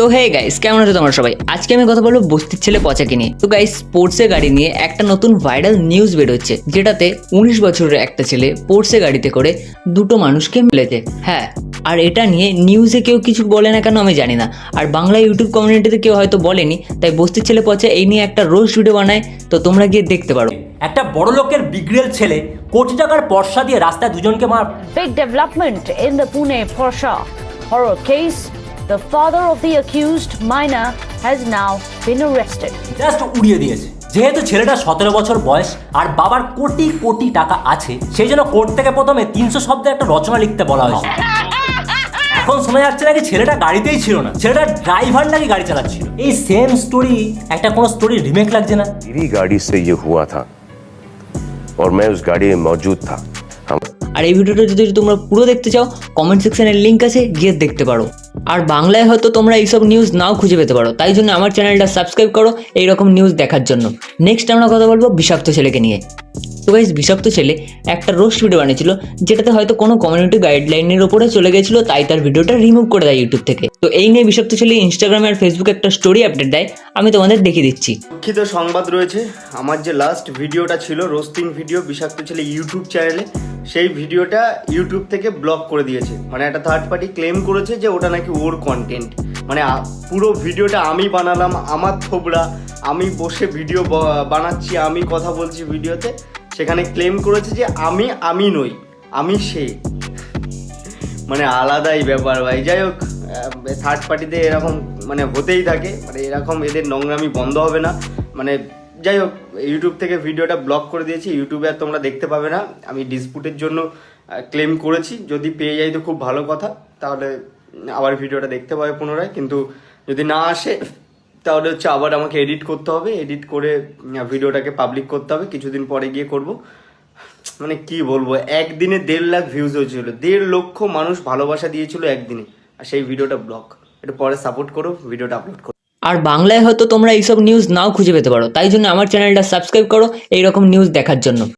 তো hey guys, কেমন আছো তোমরা সবাই? আজকে আমি কথা বলবো বস্তির ছেলে পচাকে নিয়ে। তো গাইস, পোর্সে গাড়ি নিয়ে একটা নতুন ভাইরাল নিউজ বেরোচ্ছে, যেটাতে 19 বছরের একটা ছেলে পোর্সে গাড়িতে করে দুটো মানুষকে মেরেছে। হ্যাঁ, আর এটা নিয়ে নিউজে কেউ কিছু বলে না কেন আমি জানি না, আর বাংলা ইউটিউব কমিউনিটিতে কেউ হয়তো বলেনি, তাই বস্তির ছেলে পচা এই নিয়ে একটা রোস্ট ভিডিও বানায়। তো তোমরা গিয়ে দেখতে পারো। একটা বড় লোকের বিগড়েল ছেলে কোটি টাকার পয়সা দিয়ে রাস্তায় দুজনকে মার। Big development in the Pune Porsche horror case. The father of the accused minor has now been arrested. Just উড়িয়ে দিয়েছে। যেহেতু ছেলেটা 17 বছর বয়স আর বাবার কোটি কোটি টাকা আছে, সেই জন্য কোর্ট থেকে প্রথমে 300 শব্দে একটা রচনা লিখতে বলা হয়েছে। এখন শোনা যাচ্ছে নাকি ছেলেটা গাড়িতেই ছিল না, ছেলেটা ড্রাইভার নাকি গাড়ি চালাচ্ছিল। এই সেম স্টোরি একটা কোন স্টোরি রিমেক লাগছে না? मेरी गाड़ी से ये हुआ था और मैं उस गाड़ी में मौजूद था। আর এই ভিডিওটা যদি তোমরা পুরো দেখতে চাও, কমেন্ট সেকশনের লিঙ্ক আছে, গিয়ে দেখতে পারো। আর বাংলায় হয়তো তোমরা এইসব নিউজ নাও খুঁজে পেতে পারো, তাই জন্য আমার চ্যানেলটা সাবস্ক্রাইব করো এইরকম নিউজ দেখার জন্য। নেক্সট আমরা কথা বলবো বিষাক্ত ছেলেকে নিয়ে। তো গাইস, বিষাক্ত ছেলে একটা রোস্ট ভিডিও বানিয়েছিল, যেটাতে হয়তো কোনো কমিউনিটি গাইডলাইনের ওপরে চলে গেছিলো, তাই তার ভিডিওটা রিমুভ করে দেয় ইউটিউব থেকে। তো এই নিয়ে বিষাক্ত ছেলে ইনস্টাগ্রামে আর ফেসবুকে একটা স্টোরি আপডেট দেয়, আমি তোমাদের দেখিয়ে দিচ্ছি। দুঃখিত সংবাদ রয়েছে, আমার যে লাস্ট ভিডিওটা ছিল রোস্টিং ভিডিও বিষাক্ত ছেলে ইউটিউব চ্যানেলে, সেই ভিডিওটা ইউটিউব থেকে ব্লক করে দিয়েছে। মানে একটা থার্ড পার্টি ক্লেম করেছে যে ওটা নাকি ওর কন্টেন্ট। মানে পুরো ভিডিওটা আমি বানালাম, আমার থোবড়া, আমি বসে ভিডিও বানাচ্ছি, আমি কথা বলছি ভিডিওতে, সেখানে ক্লেম করেছে যে আমি নই, আমি সে। মানে আলাদাই ব্যাপার ভাই। যাই হোক, থার্ড পার্টিতে এরকম মানে হতেই থাকে, মানে এরকম এদের নোংরামি বন্ধ হবে না। মানে যাই হোক, ইউটিউব থেকে ভিডিওটা ব্লক করে দিয়েছি, ইউটিউবে আর তোমরা দেখতে পাবে না। আমি ডিসপুটের জন্য ক্লেম করেছি, যদি পেয়ে যাই তো খুব ভালো কথা, তাহলে আবার ভিডিওটা দেখতে পাবে পুনরায়। কিন্তু যদি না আসে তাহলে হচ্ছে আবার আমাকে এডিট করতে হবে, এডিট করে ভিডিওটাকে পাবলিক করতে হবে, কিছুদিন পরে গিয়ে করব। মানে কি বলবো, একদিনে 1.5 লাখ ভিউজ হয়েছিল, 1.5 লক্ষ মানুষ ভালোবাসা দিয়েছিল একদিনে, আর সেই ভিডিওটা ব্লক। এটা পরে সাপোর্ট করো, ভিডিওটা আপলোড করো। আর বাংলায় হয়তো তোমরা এইসব নিউজ নাও খুঁজে পেতে পারো, তাই জন্য আমার চ্যানেলটা সাবস্ক্রাইব করো এইরকম নিউজ দেখার জন্য।